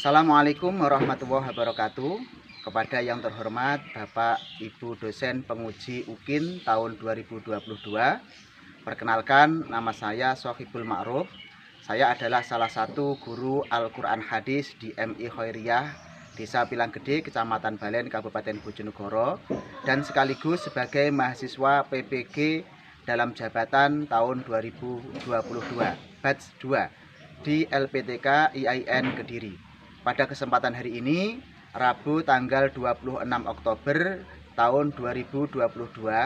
Assalamualaikum warahmatullahi wabarakatuh. Kepada yang terhormat Bapak Ibu dosen penguji UKIN tahun 2022. Perkenalkan, nama saya Sohibul Ma'ruf. Saya adalah salah satu guru Al-Quran Hadis di MI Khairiyah Desa Pilanggede, Kecamatan Balen, Kabupaten Bojonegoro, dan sekaligus sebagai mahasiswa PPG dalam jabatan tahun 2022 batch 2 di LPTK IAIN Kediri. Pada kesempatan hari ini, Rabu tanggal 26 Oktober tahun 2022,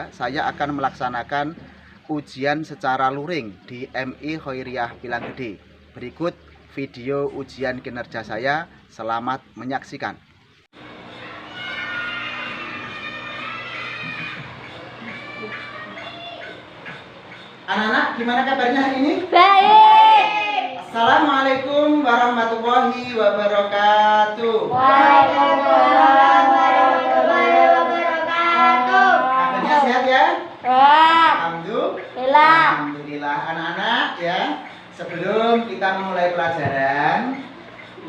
saya akan melaksanakan ujian secara luring di MI Khairiyah Pilanggede. Berikut video ujian kinerja saya. Selamat menyaksikan. Anak-anak, gimana kabarnya hari ini? Baik. Assalamualaikum warahmatullahi wabarakatuh. Waalaikumsalam warahmatullahi wabarakatuh. Kabarnya sehat ya? Alhamdulillah. Alhamdulillah. Anak-anak ya, sebelum kita memulai pelajaran,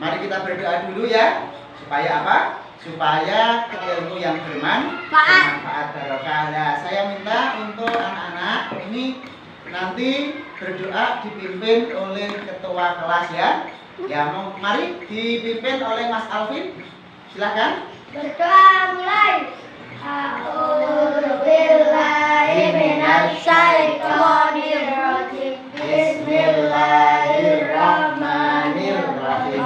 mari kita berdoa dulu ya. Supaya apa? Supaya ilmu yang bermanfaat barokah. Nah, saya minta untuk anak-anak ini nanti berdoa dipimpin oleh ketua kelas ya. Ya, mari dipimpin oleh Mas Alvin. Silakan. Berdoa mulai. A'udzu billahi minasy syaithanir rajim. Bismillahirrahmanirrahim.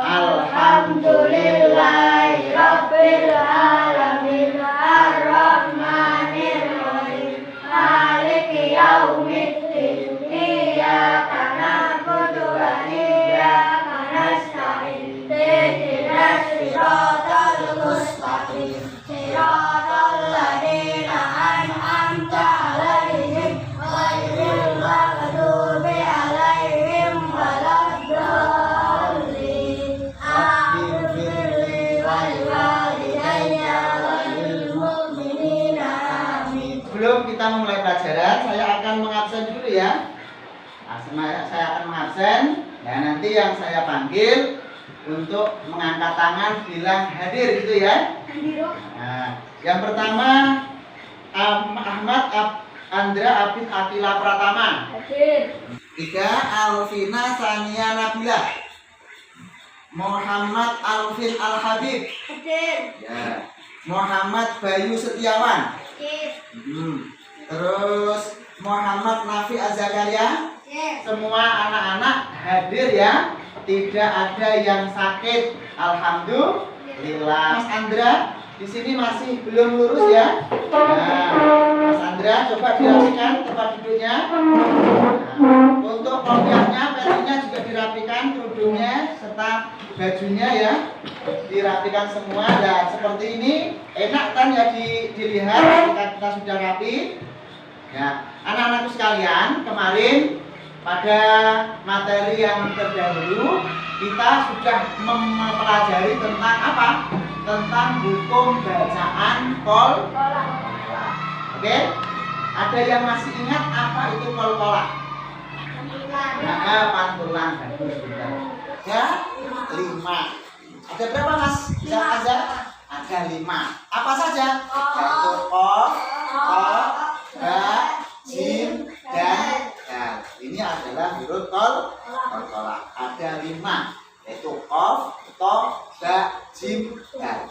Alhamdulillahi Rabbil alamin arrahmanir rahim maliki yaumiddin iyyaka na'budu wa iyyaka nasta'in ihdinas siratal mustaqim siratal ladzina an'amta 'alaihim ghairil maghdubi 'alaihim waladdallin. Sebelum kita memulai pelajaran, saya akan mengabsen dulu ya. Saya akan mengabsen. Ya, nanti yang saya panggil untuk mengangkat tangan bilang hadir gitu ya. Nah, yang pertama Ahmad Andra Abid Akila Pratama. Hadir. 3 Alvina Sania Nabila. Muhammad Alvin Al-Habib. Hadir. Ya. Muhammad Bayu Setiawan. Hadir. Terus Muhammad Nafi Azakaria. Hadir. Semua anak-anak hadir ya. Tidak ada yang sakit. Alhamdulillah. Mas Andra di sini masih belum lurus ya. Nah, Mas Andra coba dirapikan tempat duduknya. Nah, untuk kopiahnya, pensilnya juga dirapikan, kerudungnya serta bajunya ya. Dirapikan semua. Dan seperti ini enak kan ya dilihat ketika kita sudah rapi. Ya, anak-anakku sekalian, kemarin pada materi yang terdahulu kita sudah mempelajari tentang apa? Tentang hukum bacaan qol-qolah. Oke? Ada yang masih ingat apa itu qol-qolah? Pantulan. Bagus, benar. Ya, 5. Ada berapa Mas? Bisa aja? Ada 5. Apa saja? Yaitu qaf, qaf, ba, jim, dan dal. Ini adalah huruf qol-qolah. Ada 5, yaitu qaf, ta, ba, jim, dal.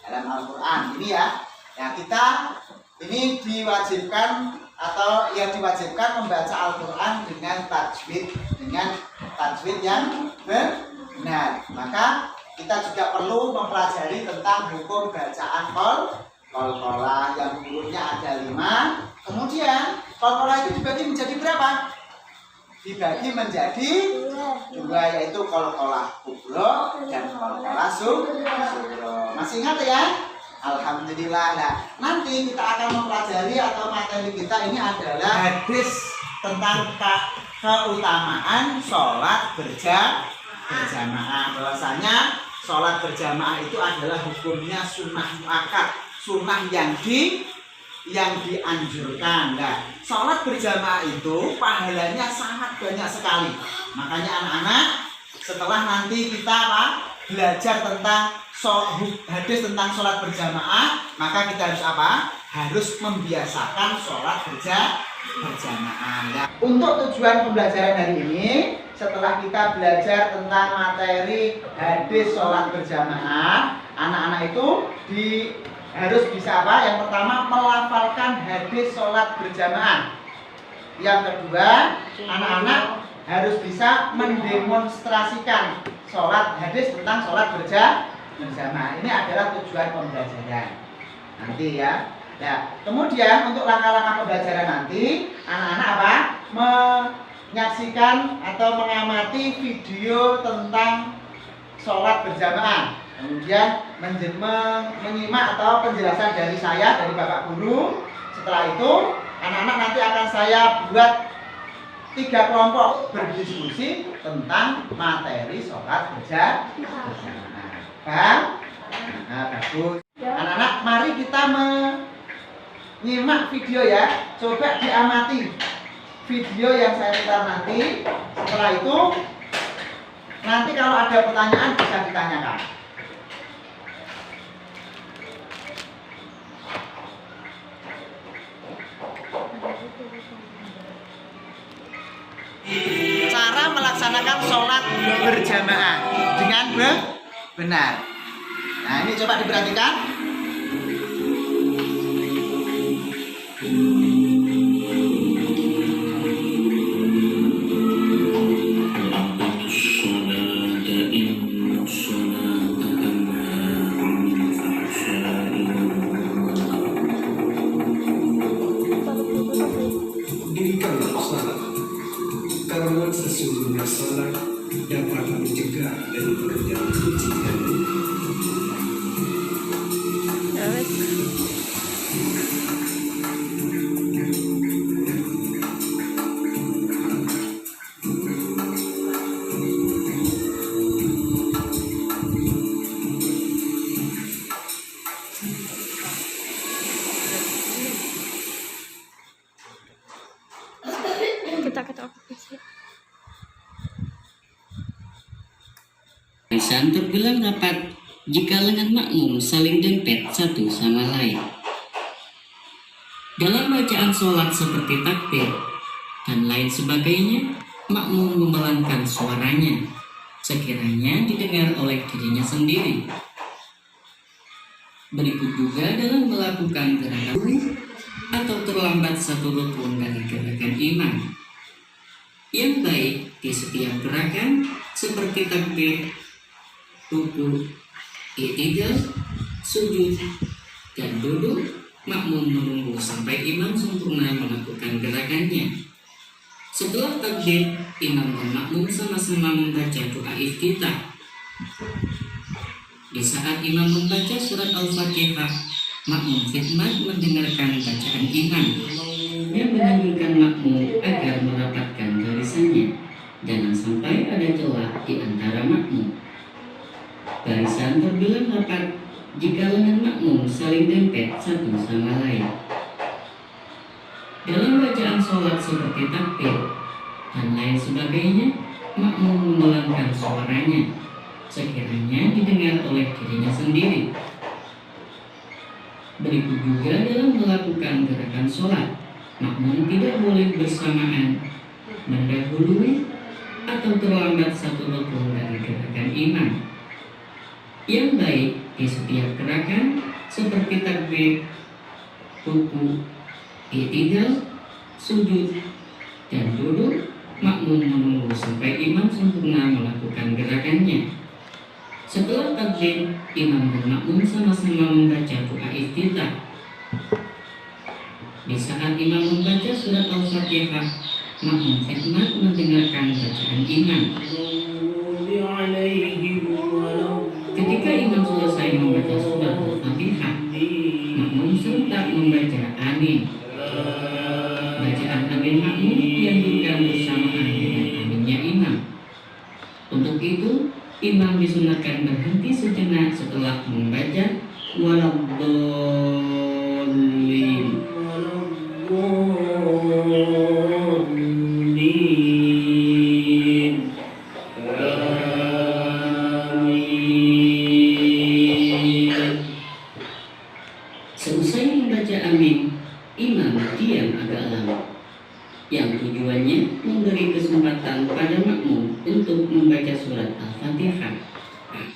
Dalam Al-Quran ini ya. Ya, kita ini diwajibkan atau yang diwajibkan membaca Al-Quran dengan tajwid yang benar. Maka kita juga perlu mempelajari tentang hukum bacaan qol-qolah yang hurufnya ada 5. Kemudian qol-qolah itu dibagi menjadi berapa? Dibagi menjadi 2, yaitu qol-qolah kubro dan qol-qolah sugro. Masih ingat ya? Alhamdulillah. Nah, nanti kita akan mempelajari atau materi kita ini adalah hadis tentang keutamaan sholat berjamaah. Bahwasanya sholat berjamaah itu adalah hukumnya sunnah muakkad, sunnah yang dianjurkan. Nah, sholat berjamaah itu pahalanya sangat banyak sekali. Makanya anak-anak, setelah nanti kita belajar tentang hadis tentang sholat berjamaah, maka kita harus apa? Harus membiasakan sholat berjamaah. Ya. Untuk tujuan pembelajaran hari ini, setelah kita belajar tentang materi hadis sholat berjamaah, anak-anak itu harus bisa apa? Yang pertama, melafalkan hadis sholat berjamaah. Yang kedua, anak-anak harus bisa mendemonstrasikan hadis tentang sholat berjamaah. Ini adalah tujuan pembelajaran nanti ya. Nah, kemudian untuk langkah-langkah pembelajaran nanti, anak-anak apa? Menyaksikan atau mengamati video tentang sholat berjamaah. Kemudian menyimak atau penjelasan dari saya, dari Bapak Guru. Setelah itu, anak-anak nanti akan saya buat 3 kelompok berdiskusi tentang materi sholat berjamaah. Paham? Nah, bagus. Anak-anak, mari kita menyimak video ya. Coba diamati video yang saya putar nanti. Setelah itu, nanti kalau ada pertanyaan bisa ditanyakan. Cara melaksanakan sholat berjamaah dengan benar. Nah, ini coba diperhatikan. Dirikanlah salat, karena sesungguhnya salat dapat mencegah dari pekerjaan kejikan. Barisan terbilang rapat jika lengan makmum saling dempet satu sama lain. Dalam bacaan sholat seperti takbir dan lain sebagainya, makmum memelankan suaranya sekiranya didengar oleh dirinya sendiri. Berikut juga dalam melakukan gerakan atau terlambat satu rukun dari gerakan imam. Yang baik di setiap gerakan seperti takbir, ruku, i'tidal, sujud, dan duduk, makmum menunggu sampai imam sempurna melakukan gerakannya. Setelah takbir, imam dan makmum sama-sama membaca doa iftitah. Di saat imam membaca surat Al-Fatihah, makmum khidmat mendengarkan bacaan imam yang menanggungkan makmum agar merapatkan barisannya. Jangan sampai ada celah di antara makmum. Barisan terbilang rapat jika lengan makmum saling dempet satu sama lain. Dalam bacaan sholat seperti takbir dan lain sebagainya, makmum memelankan suaranya sekiranya didengar oleh dirinya sendiri. Berikut juga dalam melakukan gerakan sholat, makmum tidak boleh bersamaan, mendahului, atau terlambat satu rukun dari gerakan imam. Yang baik di setiap gerakan seperti takbir, ruku, i'tidal, sujud, dan duduk, makmum menunggu sampai imam sempurna melakukan gerakannya. Setelah takbir, imam dan makmum sama-sama membaca doa iftitah. Di saat imam membaca surat Al-Fatihah, makmum khidmat mendengarkan bacaan imam. Ketika imam selesai membaca surat Al-Fatihah, makmum serentak membaca amin. Bacaan amin makmum dianjurkan bersamaan dengan aminnya imam. Untuk itu, imam disunahkan berhenti sejenak setelah membaca waladdallin. Amin. Fatihah. Nah,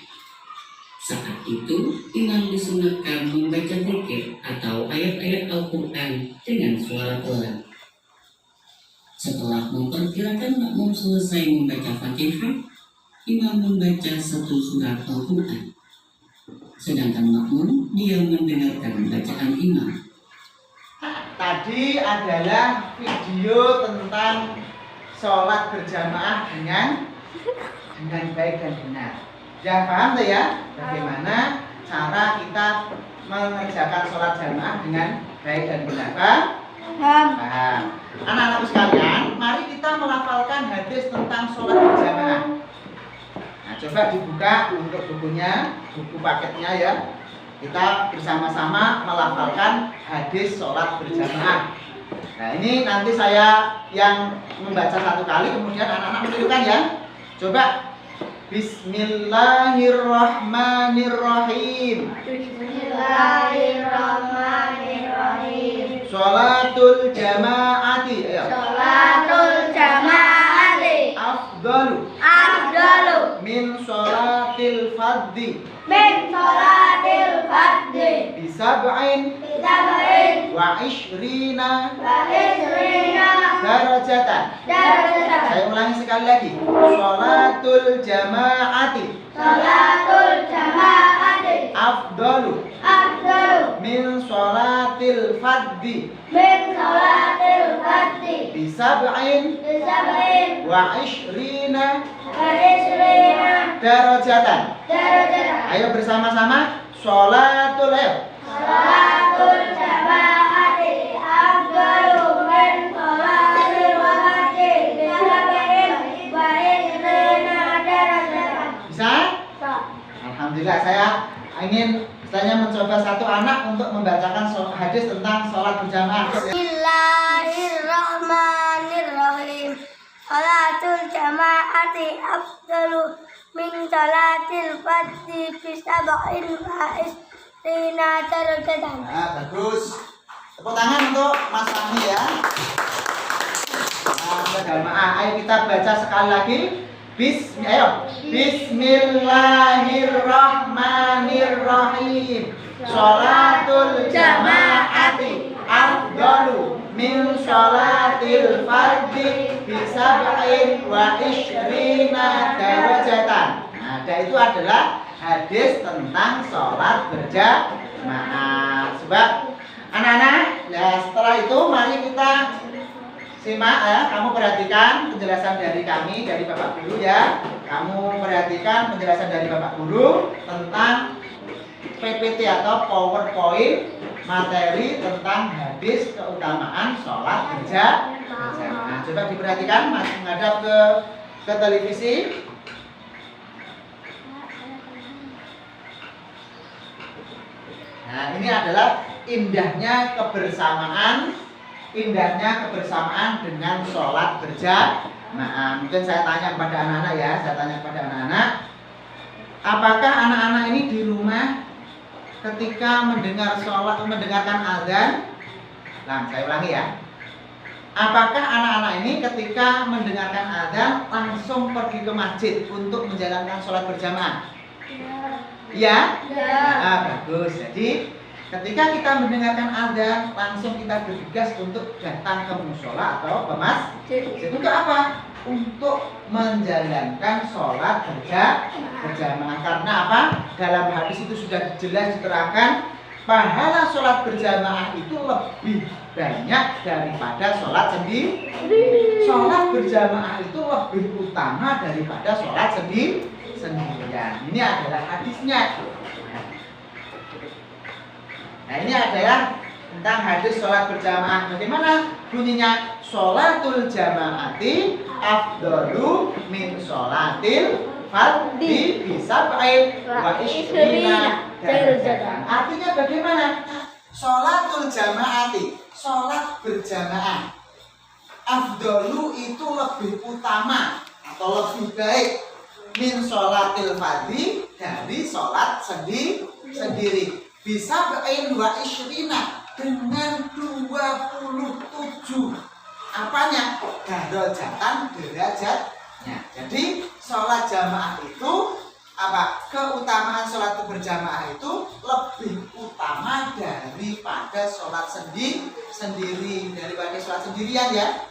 saat itu imam disunahkan membaca zikir atau ayat-ayat Al-Quran dengan suara pelan. Setelah memperkirakan makmum selesai membaca Fatihah, imam membaca satu surat Al-Quran. Sedangkan makmum diam mendengarkan bacaan imam. Tadi adalah video tentang sholat berjamaah dengan baik dan benar. Sudah paham tuh ya? Bagaimana cara kita mengerjakan sholat jamaah dengan baik dan benar? Paham? Paham. Anak-anakku sekalian, mari kita melafalkan hadis tentang sholat berjamaah. Nah, coba dibuka untuk bukunya, buku paketnya ya. Kita bersama-sama melafalkan hadis sholat berjamaah. Nah, ini nanti saya yang membaca satu kali, kemudian anak-anak menirukan ya. Coba. Bismillahirrahmanirrahim. Bismillahirrahmanirrahim. Sholatul jamaati. Ayo. Sholatul jamaati Afdalu afdalu min sholatil fardhi min sholatil fardhi bisab'in bisab'in wa ishrina wa ishrina darajatan. darajatan. Saya ulangi sekali lagi. Sholatul jamaati Sholatul jamaati afdalu afdalu min sholatil fardhi min sholatil fardhi bisab'in bisab'in wa ishrina wa ishrina darajatan. darajatan. Ayo bersama-sama. Sholatul Sholatul jamaati afdalu min sholatil fardhi bisab'in wa ishrina darajatan. Bisa? Alhamdulillah, saya ingin mencoba satu anak untuk membacakan hadis tentang sholat berjamaah. Bismillahirrahmanirrahim. Sholatul jamaati afdalu min sholatil fardhi bisab'in wa ishrina darajatan. Nah, bagus. Tepuk tangan untuk Mas Fahmi ya. Nah, berjamaah. Ayo kita baca sekali lagi. Bismillahirrahmanirrahim. Sholatul jamaati afdalu min sholatil fardhi bisab'in wa ishrina darajatan. Nah, itu adalah hadis tentang sholat berjamaah. Sebab anak-anak, ya setelah itu mari kita simak ya. Kamu perhatikan penjelasan dari kami, dari Bapak Guru ya. Kamu perhatikan penjelasan dari Bapak Guru tentang PPT atau PowerPoint materi tentang hadis keutamaan sholat berjamaah. Coba diperhatikan, masih menghadap ke televisi. Nah, ini adalah indahnya kebersamaan dengan sholat berjamaah. Mungkin saya tanya kepada anak-anak ya, apakah anak-anak ini di rumah ketika mendengarkan azan? Nah, saya ulangi ya. Apakah anak-anak ini ketika mendengarkan azan langsung pergi ke masjid untuk menjalankan sholat berjamaah? Ya? Nah, bagus. Jadi ketika kita mendengarkan azan, langsung kita bergegas untuk datang ke mushola atau ke masjid. Untuk apa? Untuk menjalankan sholat berjamaah. Karena apa? Dalam hadis itu sudah jelas diterangkan pahala sholat berjamaah itu lebih banyak daripada sholat sendiri. Sholat berjamaah itu lebih utama daripada sholat sendirian. Ini adalah hadisnya. Nah, ini adalah tentang hadis sholat berjamaah. Bagaimana bunyinya? Sholatul jamaati afdalu min sholatil fardhi bisab'in wa ishrina darajatan. Artinya bagaimana? Sholatul jamaati, sholat berjamaah, afdalu itu lebih utama atau lebih baik min sholatil fardhi, dari sholat sendiri. Bisab'in wa ishrina, dengan 27 apanya? Derajatan, derajatnya. Jadi sholat jamaah itu apa? Keutamaan sholat berjamaah itu lebih utama daripada sholat sendiri, daripada sholat sendirian ya.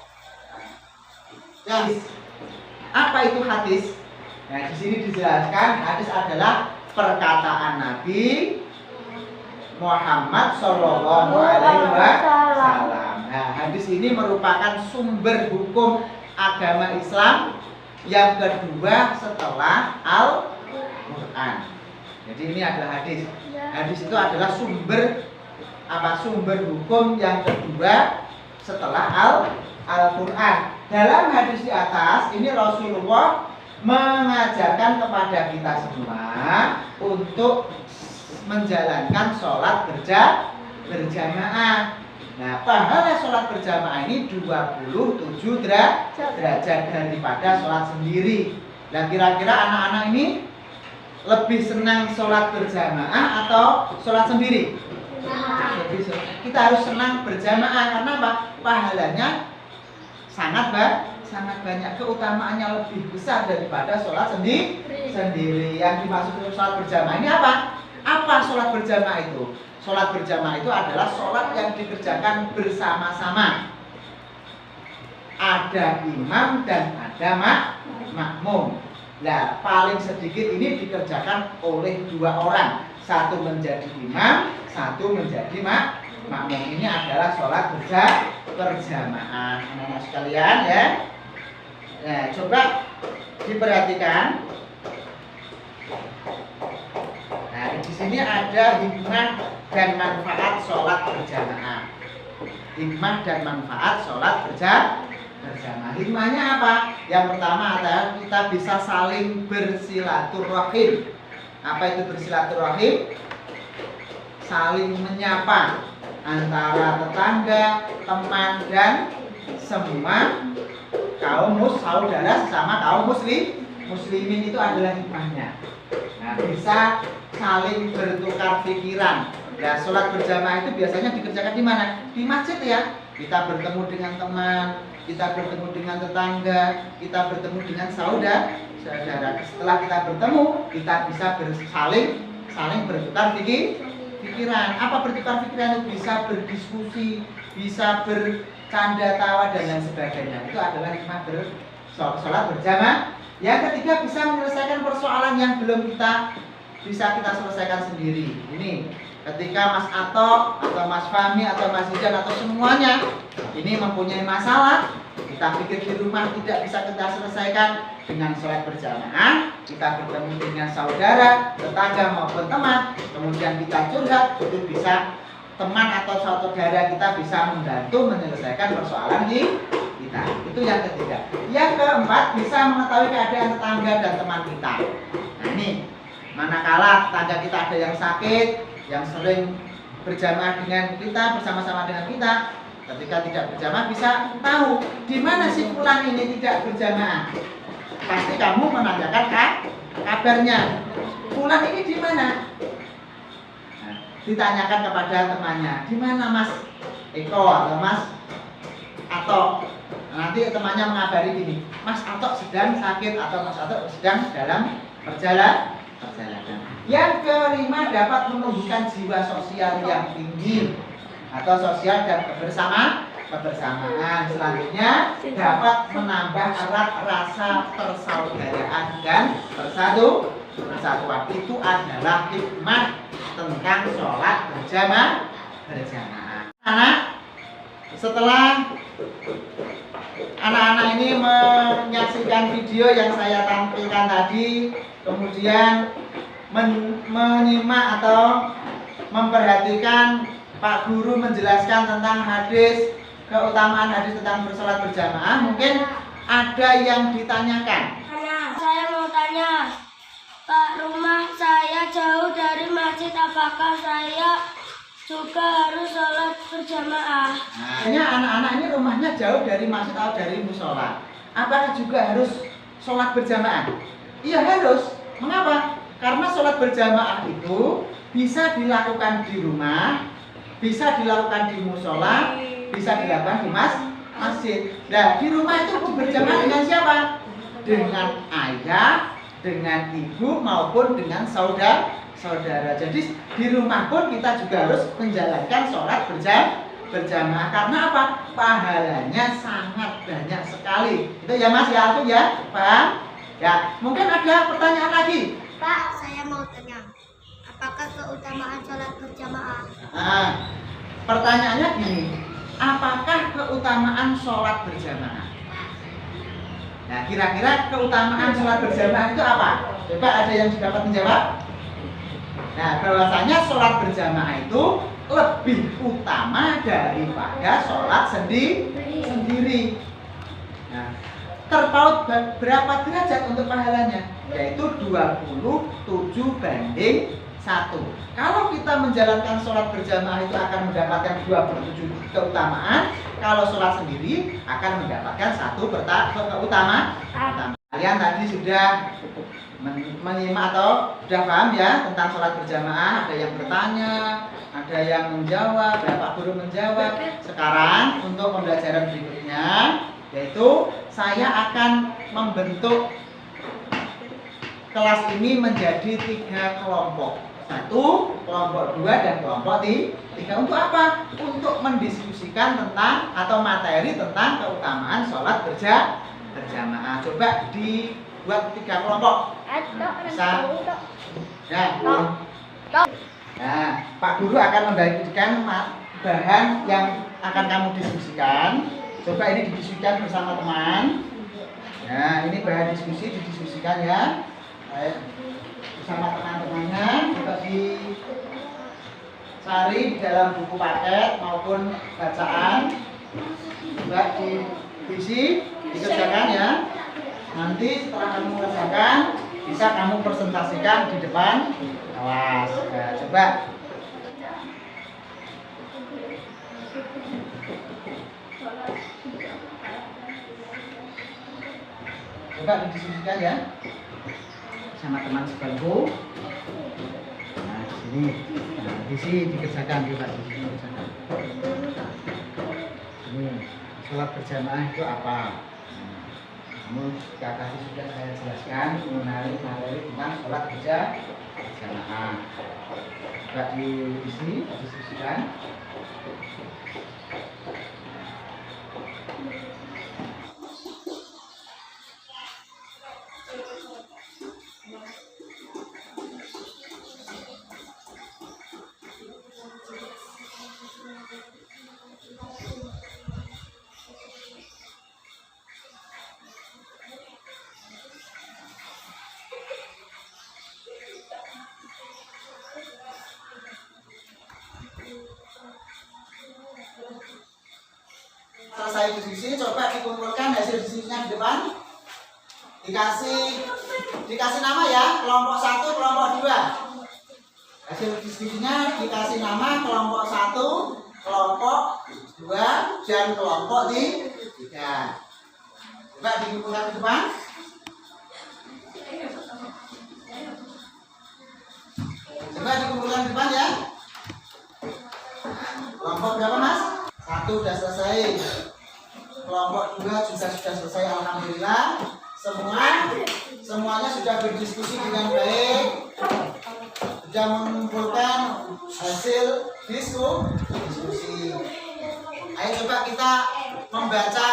Ya, apa itu hadis? Nah, di sini dijelaskan hadis adalah perkataan Nabi Muhammad Shallallahu Alaihi Wasallam. Nah, hadis ini merupakan sumber hukum agama Islam yang kedua setelah Al-Quran. Jadi ini adalah hadis. Hadis itu adalah sumber hukum yang kedua setelah Al-Quran. Dalam hadis di atas ini Rasulullah mengajarkan kepada kita semua untuk menjalankan sholat berjamaah. Nah, pahala sholat berjamaah ini 27 derajat daripada sholat sendiri. Dan kira-kira anak-anak ini lebih senang sholat berjamaah atau sholat sendiri? Kita harus senang berjamaah karena apa? Pahalanya sangat banyak, keutamaannya lebih besar daripada sholat sendiri. Yang dimaksud sholat berjamaah ini apa? Apa sholat berjamaah itu? Sholat berjamaah itu adalah sholat yang dikerjakan bersama-sama. Ada imam dan ada makmum. Nah, paling sedikit ini dikerjakan oleh 2 orang. Satu menjadi imam, satu menjadi makmum. Ini adalah sholat berjamaah. Anak-anak sekalian ya. Nah, coba diperhatikan. Nah, di sini ada hikmah dan manfaat sholat berjamaah. Hikmah dan manfaat sholat berjamaah. Hikmahnya apa? Yang pertama adalah kita bisa saling bersilaturahim. Apa itu bersilaturahim? Saling menyapa antara tetangga, teman, dan semua kaum saudara sesama kaum muslimin. Itu adalah hikmahnya. Nah, bisa saling bertukar pikiran. Nah, sholat berjamaah itu biasanya dikerjakan di mana? Di masjid ya. Kita bertemu dengan teman, kita bertemu dengan tetangga, kita bertemu dengan saudara. Setelah kita bertemu, kita bisa saling bertukar pikiran. Apa bertukar pikiran itu? Bisa berdiskusi, bisa bercanda tawa dan lain sebagainya. Itu adalah hikmah sholat berjamaah. Yang ketiga, bisa menyelesaikan persoalan yang belum bisa kita selesaikan sendiri. Ini ketika Mas Ato atau Mas Fahmi atau Mas Hijan atau semuanya ini mempunyai masalah, kita pikir di rumah tidak bisa kita selesaikan dengan sholat berjamaah, kita bertemu dengan saudara, tetangga maupun teman, kemudian kita curhat, itu bisa teman atau saudara kita bisa membantu menyelesaikan persoalan kita. Itu yang ketiga. Yang keempat, bisa mengetahui keadaan tetangga dan teman kita. Nah, ini manakala tetangga kita ada yang sakit, yang sering berjamaah dengan kita, bersama-sama dengan kita, ketika tidak berjamaah bisa tahu di mana si fulan ini tidak berjamaah. Pasti kamu menanyakan kabarnya. Fulan ini di mana? Nah, ditanyakan kepada temannya, di mana Mas Eko atau Mas Ato? Nanti temannya mengabari gini, Mas Ato sedang sakit atau Mas Ato sedang dalam perjalanan. Yang kelima, dapat menumbuhkan jiwa sosial yang tinggi atau sosial dan kebersamaan. Selanjutnya, dapat menambah erat rasa persaudaraan dan persatuan. Itu adalah hikmah tentang sholat berjamaah. Anak, setelah anak-anak ini menyaksikan video yang saya tampilkan tadi, kemudian menyimak atau memperhatikan Pak Guru menjelaskan tentang hadis, keutamaan hadis tentang bersolat berjamaah, mungkin ada yang ditanyakan. Saya mau tanya, Pak, rumah saya jauh dari masjid, apakah saya juga harus sholat berjamaah? Nah, hanya anak-anak ini rumahnya jauh dari masjid atau dari musola, apakah juga harus sholat berjamaah? Iya, harus. Mengapa? Karena sholat berjamaah itu bisa dilakukan di rumah, bisa dilakukan di musola, bisa dilakukan di masjid. Nah, di rumah itu berjamaah dengan siapa? dengan ayah, dengan ibu maupun dengan saudara. Jadi di rumah pun kita juga harus menjalankan sholat berjamaah. Karena apa? Pahalanya sangat banyak sekali. Itu ya Mas ya, aku ya, paham? Ya, mungkin ada pertanyaan lagi. Pak, saya mau tanya, apakah keutamaan sholat berjamaah? Nah, pertanyaannya gini, apakah keutamaan sholat berjamaah? Nah, kira-kira keutamaan sholat berjamaah itu apa? Coba ada yang dapat menjawab? Nah, bahwasanya sholat berjamaah itu lebih utama daripada sholat sendiri. Nah, terpaut berapa derajat untuk pahalanya? Yaitu 27:1. Kalau kita menjalankan sholat berjamaah itu akan mendapatkan 27 keutamaan. Kalau sholat sendiri akan mendapatkan 1 keutamaan. Kalian tadi sudah menyimak atau sudah paham ya tentang sholat berjamaah? Ada yang bertanya, ada yang menjawab, Bapak Guru menjawab. Sekarang untuk pembelajaran berikutnya, yaitu saya akan membentuk kelas ini menjadi 3 kelompok. 1, kelompok 2, dan kelompok 3. Untuk apa? Untuk mendiskusikan tentang atau materi tentang keutamaan sholat berjamaah. Coba dibuat 3 kelompok. Bisa? Nah, Pak Guru akan membagikan bahan yang akan kamu diskusikan. Coba ini didiskusikan bersama teman. Nah, ini bahan diskusi didiskusikan ya. Baik. Bersama teman-temannya, coba dicari di dalam buku paket maupun bacaan. Coba diisi, dikerjakan ya. Nanti setelah kamu mengerjakan, bisa kamu presentasikan di depan kelas. Nah, coba. Coba didiskusikan ya sama teman sebangku. Nah, di sini. Nah, di sini dikerjakan juga di sini dikerjakan. Ini sholat berjamaah itu apa? Namun tadi sudah saya jelaskan mengenai materi tentang sholat berjamaah. Coba diisi, diskusikan. Selesai diskusi, coba dikumpulkan hasil diskusinya di depan. Dikasih nama ya, kelompok 1, kelompok 2. Hasil diskusinya dikasih nama kelompok 1, kelompok 2, dan kelompok 3. Coba dikumpulkan di depan. Coba dikumpulkan di depan ya. Kelompok berapa Mas? 1 sudah selesai. Kelompok 2 juga sudah selesai, alhamdulillah. Semuanya sudah berdiskusi dengan baik, sudah mengumpulkan hasil diskusi. Ayo coba kita membaca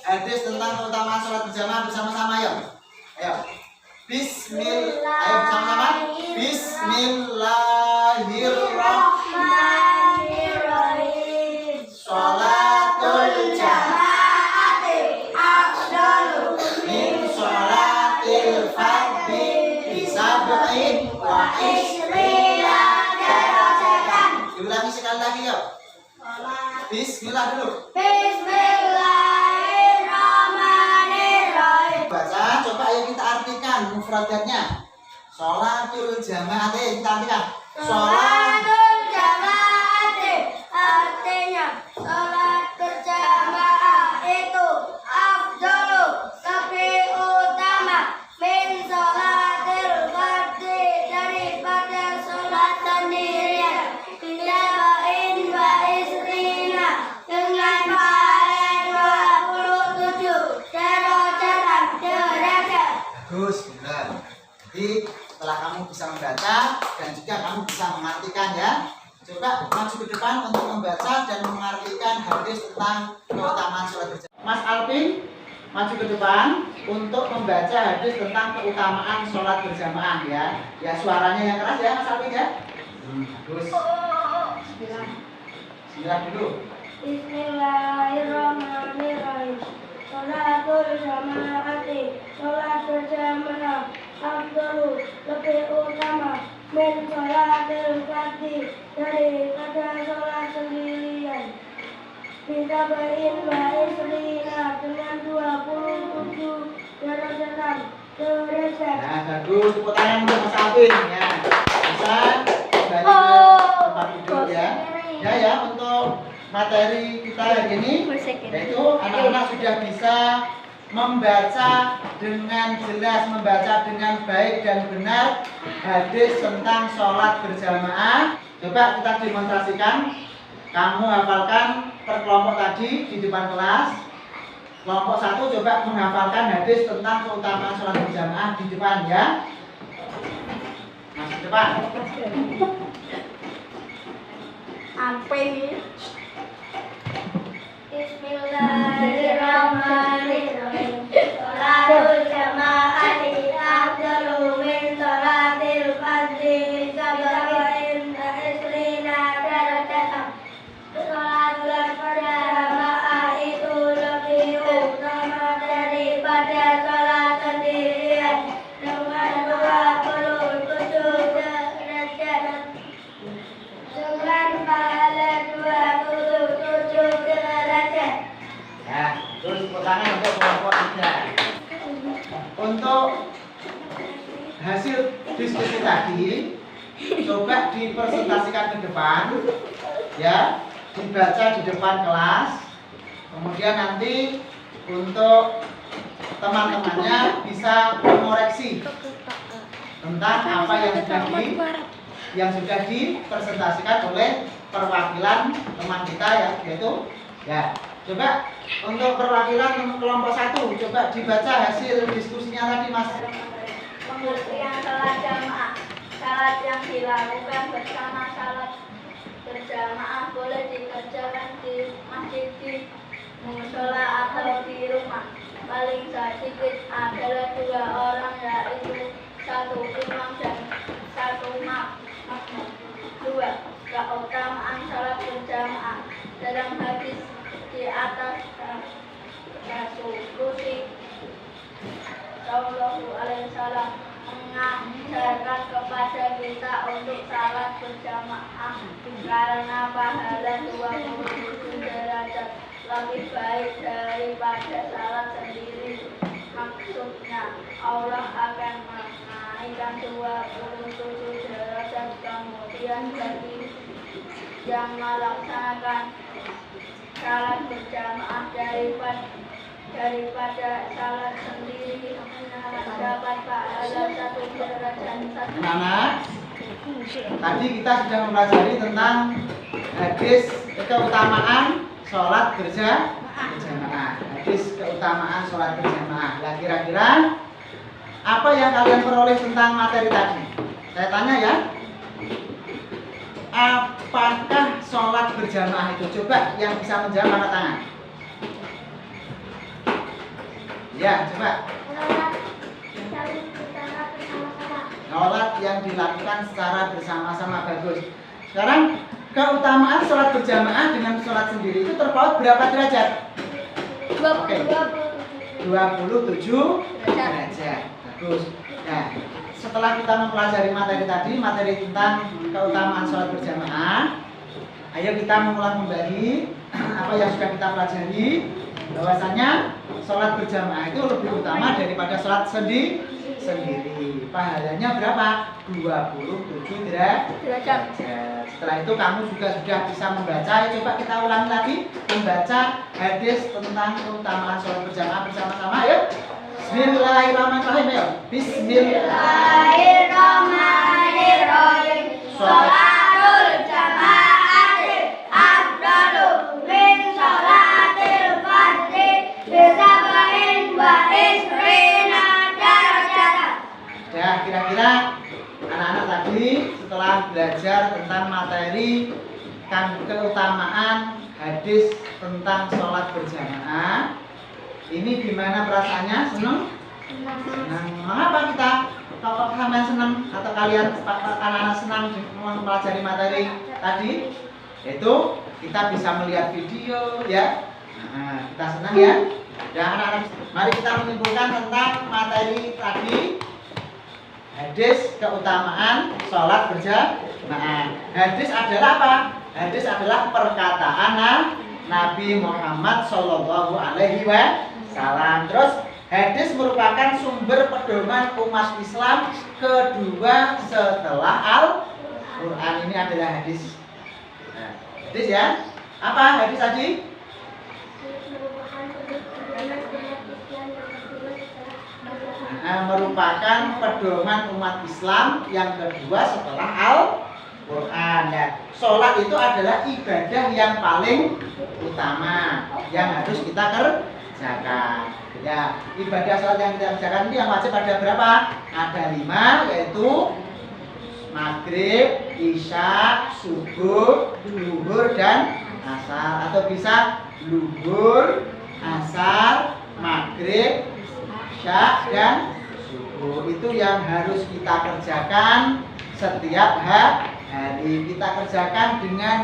hadis tentang keutamaan sholat berjamaah bersama-sama ya. Ayo. Ayo bersama-sama. Bismillahirrahmanirrahim. Sholatul jama'ati afdalu min sholatil fardhi bisab'in wa ishrina darajatan. Diulangi sekali lagi yuk. Bismillah dulu. Bismillahirrahmanirrahim. Baca, coba ayo kita artikan mufradatnya. Sholatul jama'ati, kita artikan. Sholatul jama'ati artinya sholat berjamaah itu afdalu, lebih utama, min sholatil fardhi, daripada sholat sendirian. Bisabain wa isrina, dengan pahala 27 derajat. Jadi setelah kamu bisa membaca dan juga kamu bisa mengartikan ya. Coba maju ke depan untuk membaca dan mengartikan hadis tentang keutamaan sholat berjamaah. Mas Alvin, maju ke depan untuk membaca hadis tentang keutamaan sholat berjamaah ya. Ya suaranya yang keras ya Mas Alvin ya. Terus. Bismillah dulu. Bismillahirrahmanirrahim. Sholatul jamaati, sholat berjamaah, afdalu, lebih utama, min sholatil fardhi, daripada sholat sendirian. Bitabain wa isrina, dengan 27 derajat. Nah, bagus. Tepuk tangan untuk Mas Alvin ya. Bisa kembali ke tempat duduk ya. Ya, untuk materi kita hari ini yaitu anak-anak sudah bisa membaca dengan jelas, membaca dengan baik dan benar hadis tentang sholat berjamaah. Coba kita demonstrasikan. Kamu hafalkan per kelompok tadi di depan kelas. Kelompok 1 coba menghafalkan hadis tentang keutamaan sholat berjamaah di depan ya. Masuk depan. Bismillahirrahmanirrahim. Sholatul jamaati, afdalu min sholatil fardhi, bitabain wa isrina derajat. Sholatul berjamaah itu lebih utama daripada sholat sendirian dengan 27 derajat. Dengan pahala 27 derajat. Ya, terus tepuk tangan untuk kelompok 3. Untuk hasil diskusi tadi, coba dipresentasikan ke depan, ya, dibaca di depan kelas. Kemudian nanti untuk teman-temannya bisa mengoreksi tentang apa yang sudah dipresentasikan oleh perwakilan teman kita ya, yaitu ya. Coba untuk perwakilan kelompok 1 coba dibaca hasil diskusinya tadi Mas. Pengertian sholat jamaah, sholat yang dilakukan bersama sholat berjamaah boleh dikerjakan di masjid, di musola atau di rumah. Paling sedikit adalah 2 orang, yaitu 1 imam dan 1 makmum. 2. Keutamaan sholat berjamaah. Dalam hadis di atas Rasulullah Shallallahu Alaihi Wasallam mengajarkan kepada kita untuk salat berjamaah karena pahala 27 derajat lebih baik daripada salat sendiri. Maksudnya Allah akan menaikkan 27 derajat. Kemudian bagi yang melaksanakan salat berjamaah daripada salat sendiri dapat pahala 1 derajat. Anak-anak, tadi kita sudah mempelajari tentang hadis keutamaan sholat berjamaah. Hadis keutamaan sholat berjamaah. Nah, kira-kira apa yang kalian peroleh tentang materi tadi? Saya tanya ya. Apakah sholat berjamaah itu? Coba yang bisa menjawab angkat tangan. Ya, coba. Sholat yang dilakukan secara bersama-sama. Bagus. Sekarang keutamaan sholat berjamaah dengan sholat sendiri itu terpaut berapa derajat? 27 derajat. Bagus. Nah, setelah kita mempelajari materi tadi, materi tentang keutamaan sholat berjamaah, ayo kita mengulang kembali apa yang sudah kita pelajari, bahwasanya sholat berjamaah itu lebih utama daripada sholat sendiri. Pahalanya berapa? 27 derajat. Setelah itu kamu juga sudah bisa membaca. Coba kita ulangi lagi membaca hadis tentang keutamaan sholat berjamaah bersama-sama. Yuk. Bismillahirrahmanirrahim. Yuk. Bismillahirrahmanirrahim. Sholatul jamaati afdalu min sholatil fardhi bisabain wa isrina darajat. Ya, kira-kira anak-anak tadi setelah belajar tentang materi keutamaan hadis tentang sholat berjamaah, ini gimana perasaannya? Senang? Senang. Mengapa kita? Kalau kalian senang atau kalian anak-anak senang mempelajari materi tadi, itu kita bisa melihat video ya. Nah, kita senang ya. Dan anak-anak, mari kita menyimpulkan tentang materi tadi. Hadis keutamaan sholat berjamaah. Hadis adalah apa? Hadis adalah perkataan Nabi Muhammad Shallallahu Alaihi Wasallam. Terus hadis merupakan sumber pedoman umat Islam kedua setelah Al-Quran. Ini adalah hadis. Nah, hadis ya. Apa hadis tadi? Merupakan pedoman umat Islam yang kedua setelah Al-Quran. Ya, sholat itu adalah ibadah yang paling utama yang harus kita kerjakan. Ya, ibadah sholat yang kita kerjakan ini yang wajib ada berapa? Ada 5, yaitu maghrib, isya, subuh, zuhur, dan asar. Atau bisa zuhur, asar, maghrib, isya, dan subuh. Itu yang harus kita kerjakan setiap hari. Kita kerjakan dengan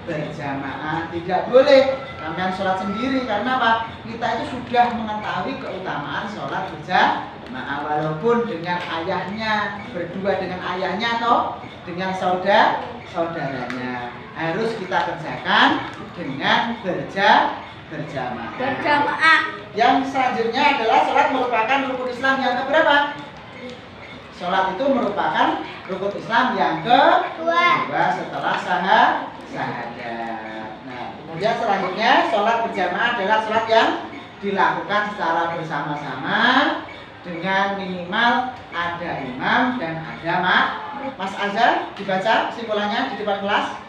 berjamaah. Tidak boleh kalian sholat sendiri. Karena apa? Kita itu sudah mengetahui keutamaan sholat berjamaah, walaupun dengan ayahnya, berdua dengan ayahnya atau dengan saudaranya. Harus kita kerjakan dengan berjamaah. Yang selanjutnya adalah sholat merupakan rukun Islam yang keberapa? Sholat itu merupakan rukun Islam yang kedua setelah syahadat. Nah, kemudian selanjutnya sholat berjamaah adalah sholat yang dilakukan secara bersama-sama dengan minimal ada imam dan ada Mas Azhar. Dibaca simpulannya di depan kelas.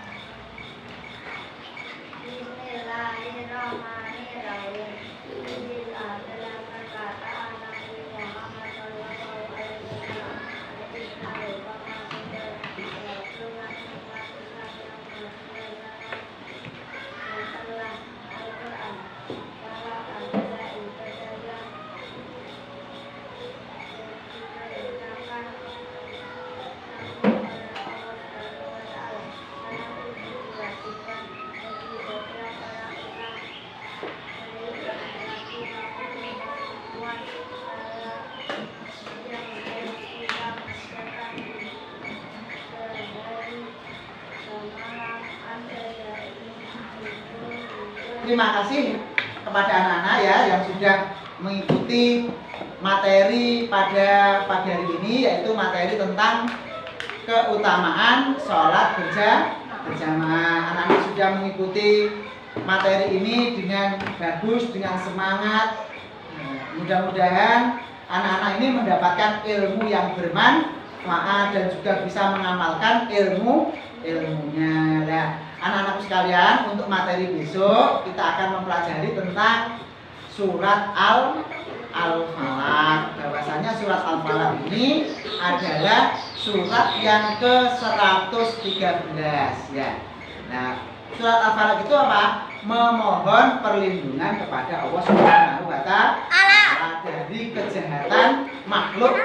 Terima kasih kepada anak-anak ya yang sudah mengikuti materi pada pagi hari ini, yaitu materi tentang keutamaan sholat berjamaah. Anak-anak sudah mengikuti materi ini dengan bagus, dengan semangat. Mudah-mudahan anak-anak ini mendapatkan ilmu yang bermanfaat dan juga bisa mengamalkan ilmunya. Nah, anak-anakku sekalian, untuk materi besok kita akan mempelajari tentang surat Al-Falaq. Bahwasanya surat Al-Falaq ini adalah surat yang ke-113 ya. Nah, surat Al-Falaq itu apa? Memohon perlindungan kepada Allah Subhanahu wa Ta'ala dari kejahatan makhluk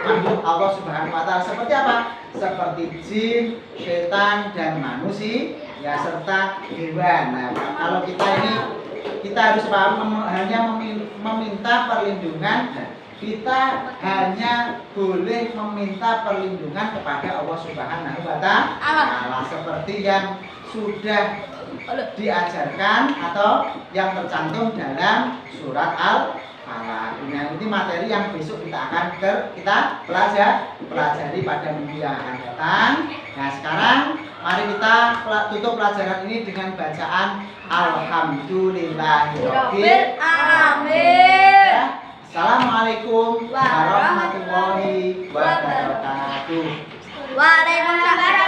Allah Subhanahu wa Ta'ala. Seperti apa? Seperti jin, setan, dan manusia ya, serta hewan. Nah, kalau kita harus hanya meminta perlindungan. Kita hanya boleh meminta perlindungan kepada Allah Subhanahu wa Ta'ala seperti yang sudah diajarkan atau yang tercantum dalam surat Al-Falaq. Nah, ini materi yang besok kita akan pelajari pada minggu yang akan datang. Nah, sekarang mari kita tutup pelajaran ini dengan bacaan Alhamdulillahirabbil alamin. Assalamualaikum warahmatullahi wabarakatuh. Waalaikumsalam.